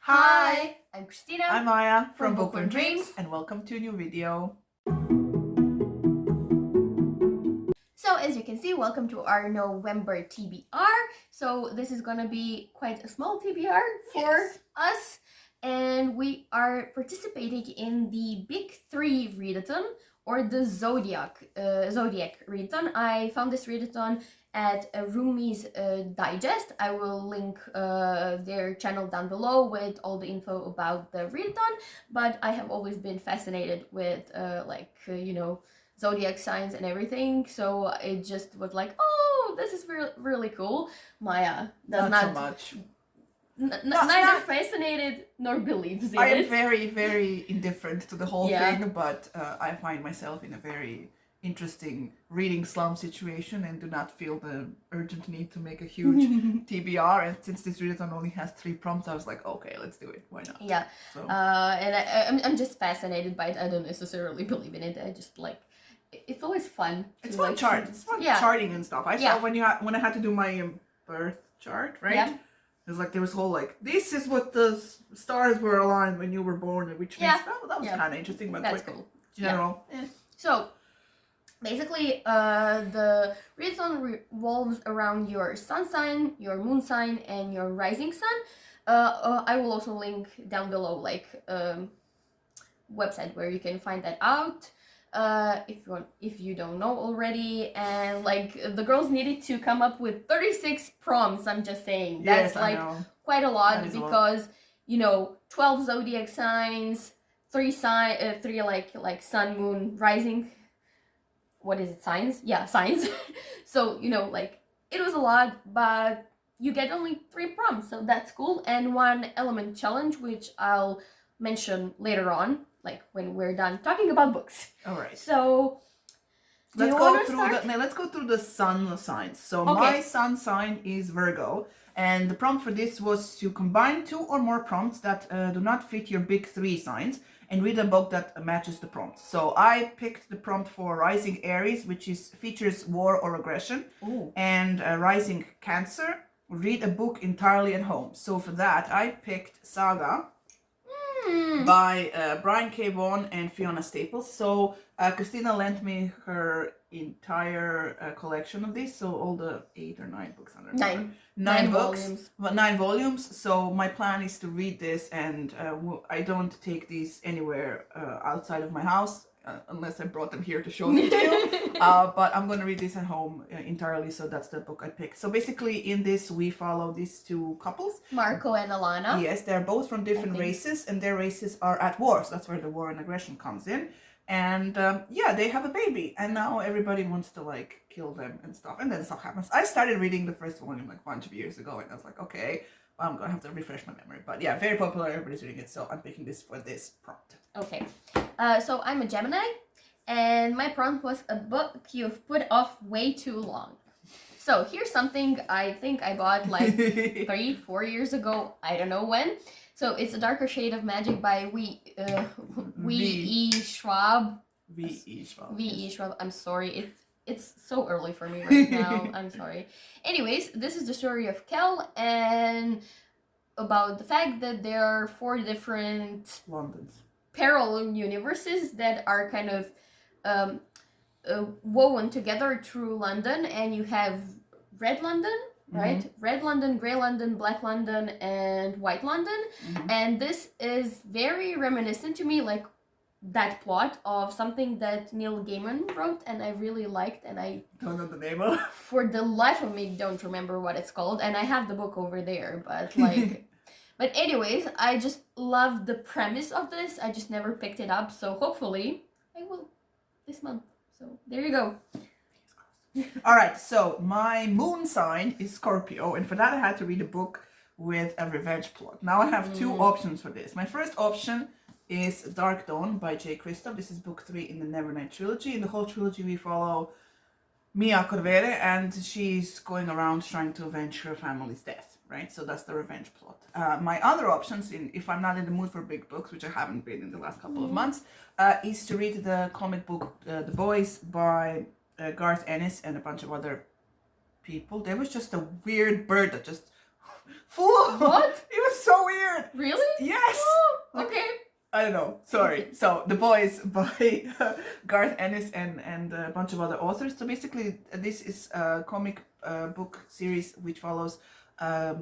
Hi, I'm Christina. I'm Maya from from Bookworm Dreams. and welcome to a new video. So as you can see, welcome to our November TBR. So this is gonna be quite a small TBR for us, and we are participating in the Big 3 readathon, or the Zodiac readathon. I found this readathon at Rommies Digest. I will link their channel down below with all the info about the readathon, but I have always been fascinated with zodiac signs and everything, so it just was like, oh, this is really cool. Maya does not so much. Neither fascinated nor believes in it. I am very, very indifferent to the whole Yeah. thing, but I find myself in a very interesting reading slum situation and do not feel the urgent need to make a huge TBR. And since this readathon only has 3 prompts, I was like, okay, let's do it. Why not? Yeah. So. And I'm just fascinated by it. I don't necessarily believe in it. I just like, it's always fun. It's fun chart. It's fun charting and stuff. I saw when I had to do my birth chart, right? Yeah. It was like there was whole like, this is what the stars were aligned when you were born, which means that was kind of interesting, but that's cool. General. Yeah. So basically, the readathon revolves around your sun sign, your moon sign, and your rising sun. I will also link down below like website where you can find that out. If you don't know already, and like the girls needed to come up with 36 prompts. I'm just saying that's quite a lot because 12 zodiac signs, 3 like sun, moon, rising. What is it? Signs? Yeah, signs. So like it was a lot, but you get only 3 prompts, so that's cool. And 1 element challenge, which I'll mention later on, like when we're done talking about books. All right. So let's go through the sun signs. So my sun sign is Virgo, and the prompt for this was to combine 2 or more prompts that do not fit your big 3 signs and read a book that matches the prompt. So I picked the prompt for Rising Aries, which features war or aggression. Ooh. And Rising Cancer, read a book entirely at home. So for that I picked Saga by Brian K. Vaughan and Fiona Staples. So Christina lent me her entire collection of these, so all the 8 or 9 books. I don't remember. 9 books, volumes. 9 volumes. So my plan is to read this, and I don't take these anywhere outside of my house unless I brought them here to show them to you. But I'm going to read this at home entirely, so that's the book I picked. So basically in this we follow these 2 couples. Marco and Alana. Yes, they're both from different races, and their races are at war, so that's where the war and aggression comes in. And they have a baby, and now everybody wants to like kill them and stuff, and then stuff happens. I started reading the first volume like a bunch of years ago, and I was like, okay, I'm gonna have to refresh my memory. But yeah, very popular, everybody's reading it, so I'm picking this for this prompt. Okay, so I'm a Gemini, and my prompt was a book you've put off way too long. So here's something I think I bought like 3-4 years ago, I don't know when. So it's A Darker Shade of Magic by V.E. Schwab. V.E. Schwab. I'm sorry, it's so early for me right now. I'm sorry. Anyways, this is the story of Kel, and about the fact that there are 4 different parallel universes that are kind of woven together through London, and you have Red London, right? Red London, Grey London, Black London, and White London. And this is very reminiscent to me, like that plot of something that Neil Gaiman wrote, and I really liked, and I don't know the name of. For the life of me, don't remember what it's called, and I have the book over there, but like. But anyways, I just love the premise of this. I just never picked it up, so hopefully I will this month. So there you go. All right, so my moon sign is Scorpio, and for that I had to read a book with a revenge plot. Now I have 2 options for this. My first option is Dark Dawn by J. Christoph. This is book 3 in the Nevernight trilogy. In the whole trilogy we follow Mia Corvere, and she's going around trying to avenge her family's death, right? So that's the revenge plot. My other options, if I'm not in the mood for big books, which I haven't been in the last couple of months, is to read the comic book The Boys by Garth Ennis and a bunch of other people. There was just a weird bird that just Full of What? It was so weird. Really? Yes. Oh, okay. I don't know. Sorry. So The Boys by Garth Ennis and a bunch of other authors. So basically, this is a comic book series which follows a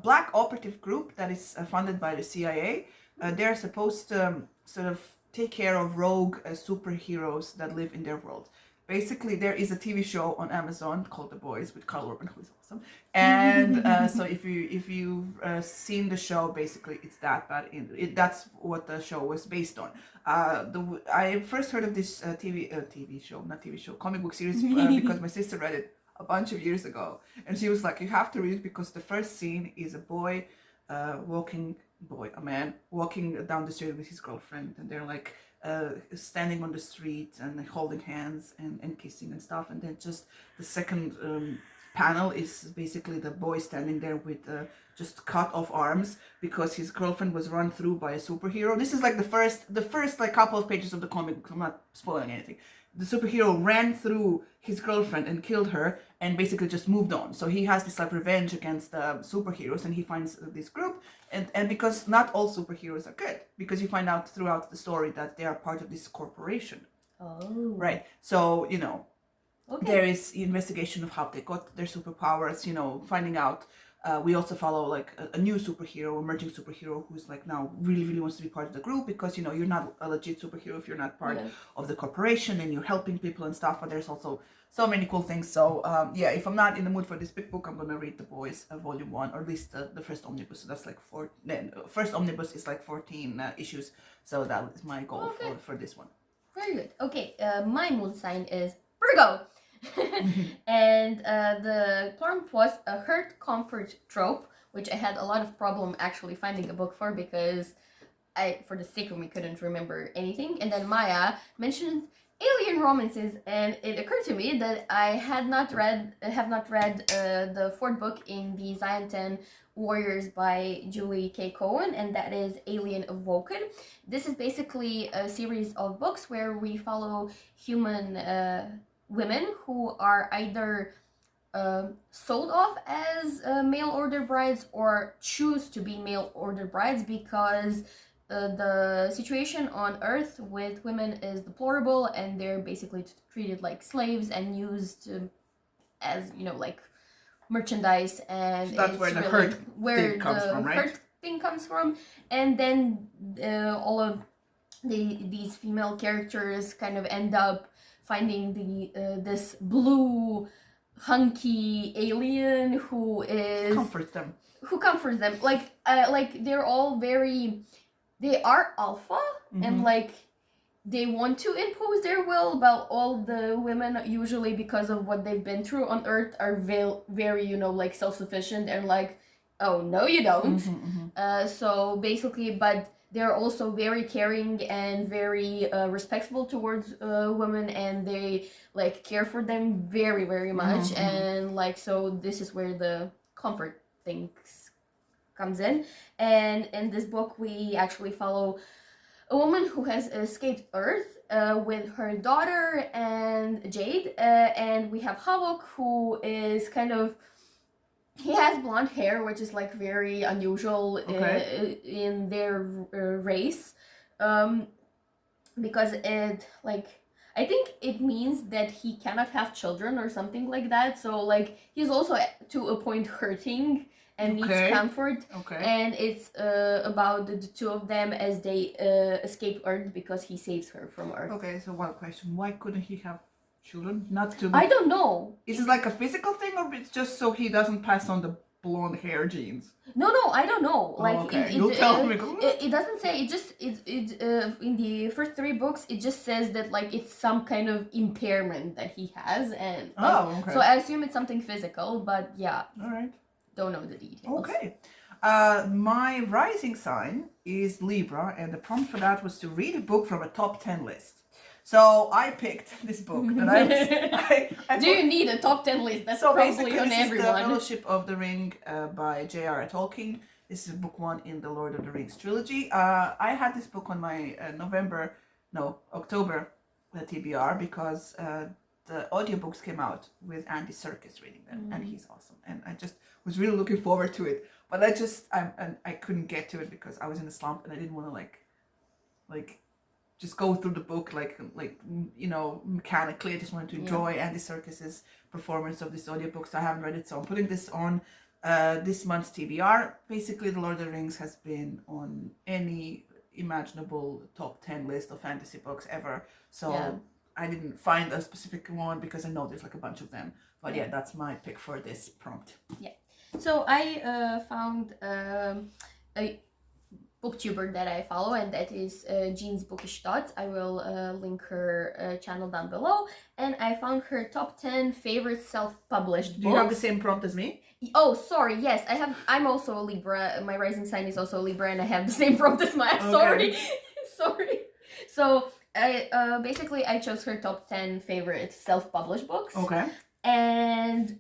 black operative group that is funded by the CIA. They're supposed to sort of take care of rogue superheroes that live in their world. Basically, there is a TV show on Amazon called The Boys with Carl Urban, who is awesome. And so if you've seen the show, basically it's that bad. That's what the show was based on. I first heard of this comic book series because my sister read it a bunch of years ago, and she was like, "You have to read it because the first scene is a man walking down the street with his girlfriend, and they're like." Standing on the street and holding hands and kissing and stuff, and then just the second panel is basically the boy standing there with just cut off arms because his girlfriend was run through by a superhero. This is like the first like couple of pages of the comic. I'm not spoiling anything. The superhero ran through his girlfriend and killed her and basically just moved on. So he has this like revenge against the superheroes, and he finds this group, and because not all superheroes are good, because you find out throughout the story that they are part of this corporation. Oh. Right. So, Okay. there is investigation of how they got their superpowers, finding out. We also follow like a new superhero, emerging superhero, who's like now really, really wants to be part of the group because, you're not a legit superhero if you're not part of the corporation and you're helping people and stuff. But there's also so many cool things. So if I'm not in the mood for this big book, I'm going to read The Boys Volume 1, or at least the first omnibus. So that's like first omnibus is like 14 issues. So that is my goal for this one. Very good. Okay, my moon sign is Virgo. And the prompt was a hurt comfort trope, which I had a lot of problem actually finding a book for because I, for the sake of me, couldn't remember anything. And then Maya mentioned alien romances, and it occurred to me that I have not read the fourth book in the Zion 10 Warriors by Julie K. Cohen, and that is Alien Awoken. This is basically a series of books where we follow human women who are either sold off as mail order brides or choose to be mail order brides because the situation on Earth with women is deplorable, and they're basically treated like slaves and used as like merchandise. And so that's it's where the really hurt thing comes from. And then all of these female characters kind of end up finding this blue hunky alien who comforts them. Like they're all they are alpha, and like they want to impose their will, but all the women, usually because of what they've been through on Earth, are very like self-sufficient and like, oh no you don't. So basically, but they're also very caring and very respectful towards women, and they like care for them very, very much. And like, so this is where the comfort things comes in. And in this book, we actually follow a woman who has escaped Earth with her daughter and Jade, and we have Havok, who is kind of, he has blonde hair, which is like very unusual in their race, because it like, I think it means that he cannot have children or something like that. So like, he's also to a point hurting and needs comfort. And it's about the two of them as they escape Earth because he saves her from Earth. Okay, so one question: why couldn't he have children? Not to. I don't know. Is it like a physical thing, or it's just so he doesn't pass on the blonde hair genes? No, I don't know. Like, You'll tell me. It doesn't say. It just in the first 3 books, it just says that like it's some kind of impairment that he has, and so I assume it's something physical. But yeah. All right. Don't know the details. Okay. My rising sign is Libra, and the prompt for that was to read a book from a top 10 list. So I picked this book that I Do you need a top 10 list? That's so probably on this everyone. Is the Fellowship of the Ring by J.R.R. Tolkien. This is book 1 in the Lord of the Rings trilogy. I had this book on my October TBR because the audiobooks came out with Andy Serkis reading them, and he's awesome. And I just was really looking forward to it, but I couldn't get to it because I was in a slump and I didn't want to like just go through the book like you know, mechanically. I just wanted to enjoy Andy Serkis's performance of this audiobook. So I haven't read it, so I'm putting this on this month's TBR. Basically, The Lord of the Rings has been on any imaginable top 10 list of fantasy books ever. So I didn't find a specific one because I know there's like a bunch of them. But yeah, that's my pick for this prompt. Yeah. So I found a booktuber that I follow, and that is Jean's Bookish Thoughts. I will link her channel down below. And I found her top 10 favorite self-published books. Do you have the same prompt as me? Oh, sorry. Yes, I have. I'm also a Libra. My rising sign is also a Libra, and I have the same prompt as my. Sorry, sorry. So I basically I chose her top 10 favorite self-published books. Okay. And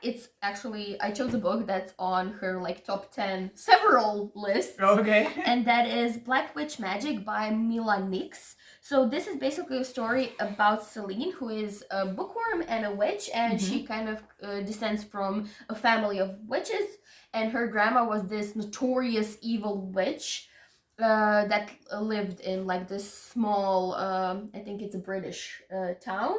it's actually, I chose a book that's on her like top 10 several lists. Okay. And that is Black Witch Magic by Mila Nix. So this is basically a story about Celine, who is a bookworm and a witch, and she kind of descends from a family of witches, and her grandma was this notorious evil witch that lived in like this small, I think it's a British town,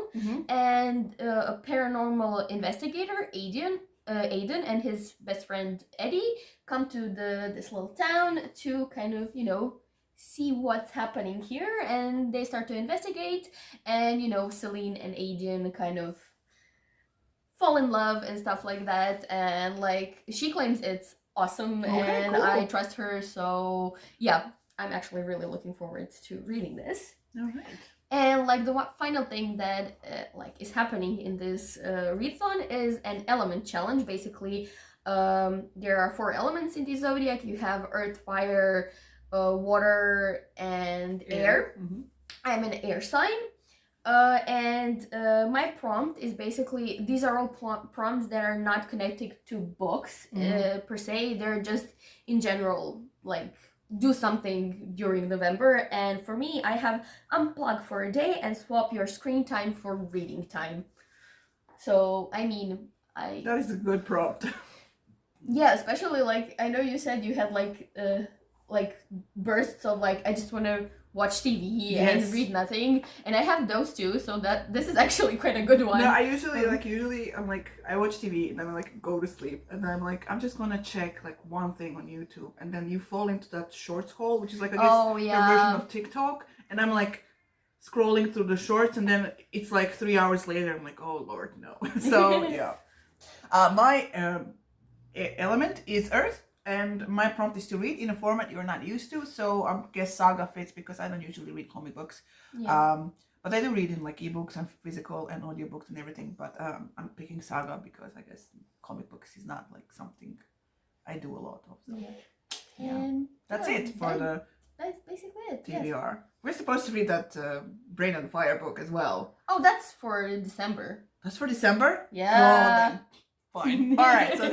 and a paranormal investigator, Aiden, and his best friend Eddie come to this little town to kind of, you know, see what's happening here, and they start to investigate, and you know, Celine and Aiden kind of fall in love and stuff like that, and like she claims it's awesome, and cool. I trust her, so yeah, I'm actually really looking forward to reading this. All right. And like the final thing that like is happening in this readathon is an element challenge. Basically, there are 4 elements in the zodiac. You have earth, fire, water, and air. I'm an air sign. And my prompt is basically, these are all prompts that are not connected to books per se. They're just in general, like do something during November. And for me, I have unplug for a day and swap your screen time for reading time. So I mean, that is a good prompt. Yeah, especially like I know you said you had like bursts of like I just want to watch TV and read nothing, and I have those too, so that this is actually quite a good one. No, I usually I'm like I watch TV and then I like go to sleep, and then I'm like I'm just gonna check like one thing on YouTube, and then you fall into that shorts hole, which is like I guess their version of TikTok, and I'm like scrolling through the shorts, and then it's like 3 hours later I'm like, oh Lord, no. So yeah, my element is Earth. And my prompt is to read in a format you're not used to. So I guess saga fits because I don't usually read comic books. Yeah. But I do read in like ebooks and physical and audiobooks and everything. But I'm picking saga because I guess comic books is not like something I do a lot of. So. Yeah. And that's it for the that's basically it. TBR. Yes. We're supposed to read that Brain on Fire book as well. Oh, that's for December. That's for December? Yeah. Oh, then fine. All right, so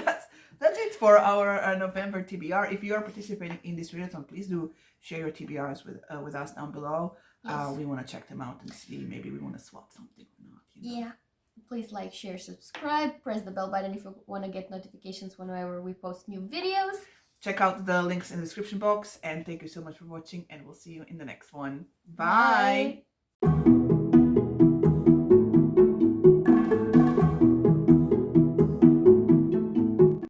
that's it for our November TBR. If you are participating in this readathon, please do share your TBRs with us down below. Yes. We want to check them out and see maybe we want to swap something or not. You know? Yeah. Please like, share, subscribe, press the bell button if you want to get notifications whenever we post new videos. Check out the links in the description box, and thank you so much for watching, and we'll see you in the next one. Bye. Bye.